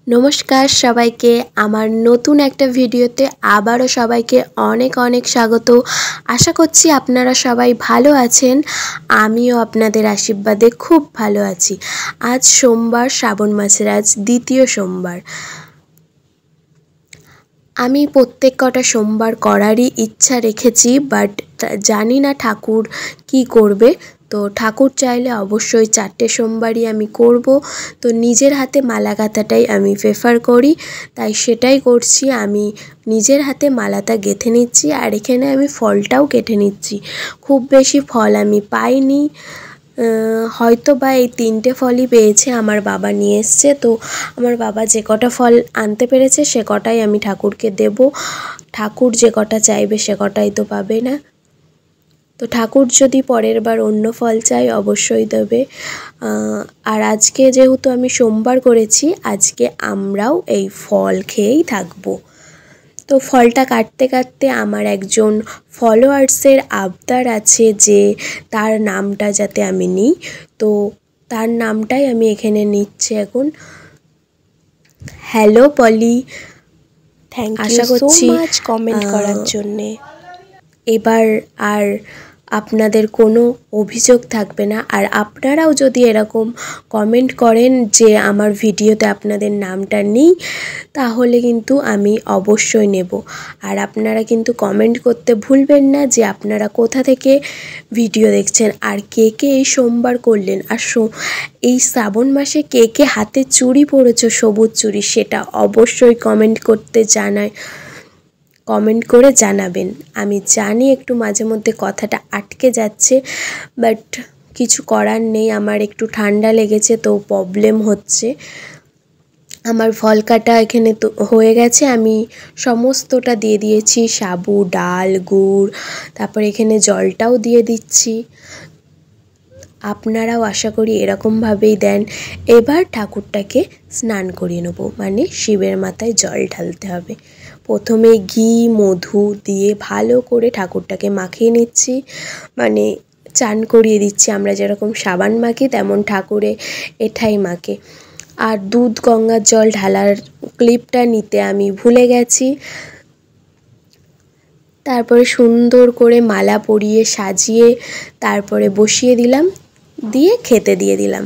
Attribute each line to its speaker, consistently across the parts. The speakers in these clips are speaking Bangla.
Speaker 1: নমস্কার সবাইকে আমার নতুন একটা ভিডিওতে আবারও সবাইকে অনেক অনেক স্বাগত। আশা করছি আপনারা সবাই ভালো আছেন। আমিও আপনাদের আশীর্বাদে খুব ভালো আছি। আজ সোমবার, শ্রাবণ মাসের আজ দ্বিতীয় সোমবার। আমি প্রত্যেক কটা সোমবার করারই ইচ্ছা রেখেছি, বাট জানি না ঠাকুর কি করবে। তো ঠাকুর চাইলে অবশ্যই 4টে সোমবারই আমি করব। তো নিজের হাতে মালা গাঁথাটাই আমি প্রেফার করি, তাই সেটাই করছি। আমি নিজের হাতে মালাটা গেঁথে নিচ্ছি, আর এখানে আমি ফলটাও কেটে নিচ্ছি। খুব বেশি ফল আমি পাইনি, হয়তো বা এই 3টে ফলই পেয়েছে, আমার বাবা নিয়ে এসছে। তো আমার বাবা যে কটা ফল আনতে পেরেছে সে কটাই আমি ঠাকুরকে দেব। ঠাকুর যে কটা চাইবে সে কটাই তো পাবে না। তো ঠাকুর যদি পরের বার অন্য ফল চাই অবশ্যই দেবে। আর আজকে যেহেতু আমি সোমবার করেছি, আজকে আমরাও এই ফল খেয়েই থাকবো। তো ফলটা কাটতে কাটতে আমার একজন ফলোয়ার্সের আবদার আছে যে তার নামটা যাতে আমি নিই, তো তার নামটাই আমি এখানে নিচ্ছি এখন। Hello Poli,
Speaker 2: thank you so much comment করার জন্যে।
Speaker 1: এবার আর আপনাদের কোনো অভিযোগ থাকবে না। আর আপনারাও যদি এরকম কমেন্ট করেন যে আমার ভিডিওতে আপনাদের নামটা নেই, তাহলে কিন্তু আমি অবশ্যই নেব। আর আপনারা কিন্তু কমেন্ট করতে ভুলবেন না যে আপনারা কোথা থেকে ভিডিও দেখছেন, আর কে কে এই সোমবার করলেন, আর এই শ্রাবণ মাসে কে কে হাতে চুড়ি পরেছো, সবুজ চুড়ি, সেটা অবশ্যই কমেন্ট করে জানাবেন। আমি জানি একটু মাঝে মধ্যে কথাটা আটকে যাচ্ছে, বাট কিছু করার নেই, আমার একটু ঠান্ডা লেগেছে তো প্রবলেম হচ্ছে। আমার ফল কাটা এখানে তো হয়ে গেছে, আমি সমস্তটা দিয়ে দিয়েছি, সাবু, ডাল, গুড়, তারপর এখানে জলটাও দিয়ে দিচ্ছি। আপনারাও আশা করি এরকমভাবেই দেন। এবার ঠাকুরটাকে স্নান করিয়ে নেব, মানে শিবের মাথায় জল ঢালতে হবে। প্রথমে ঘি মধু দিয়ে ভালো করে ঠাকুরটাকে মাখিয়ে নিচ্ছি, মানে চান করিয়ে দিচ্ছি। আমরা যেরকম সাবান মাখি তেমন ঠাকুরে এটাই মাখে। আর দুধ গঙ্গার জল ঢালার ক্লিপটা নিতে আমি ভুলে গেছি। তারপরে সুন্দর করে মালা পরিয়ে সাজিয়ে তারপরে বসিয়ে দিলাম, দিয়ে খেতে দিয়ে দিলাম।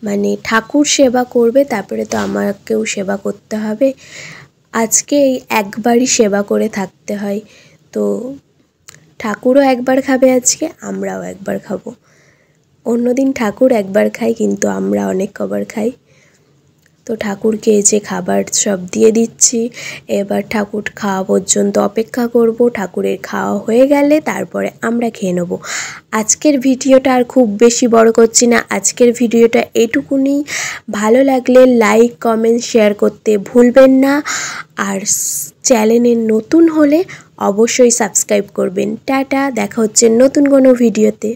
Speaker 1: মানে ঠাকুর সেবা করবে, তারপরে তো আমাকেও সেবা করতে হবে। আজকে এই একবারই সেবা করে থাকতে হয়, তো ঠাকুরও একবার খাবে আজকে, আমরাও একবার খাবো। অন্যদিন ঠাকুর একবার খায়, কিন্তু আমরা অনেক কবার খাই। তো ঠাকুরকে যে খাবার সব দিয়ে দিচ্ছি, এবার ঠাকুর খাওয়া পর্যন্ত অপেক্ষা করব। ঠাকুরের খাওয়া হয়ে গেলে তারপরে আমরা খেয়ে নেব। আজকের ভিডিওটা আর খুব বেশি বড় করছি না, আজকের ভিডিওটা এটুকুনি। ভালো লাগলে লাইক কমেন্ট শেয়ার করতে ভুলবেন না, আর চ্যানেলে নতুন হলে অবশ্যই সাবস্ক্রাইব করবেন। টাটা, দেখা হচ্ছে নতুন কোনো ভিডিওতে।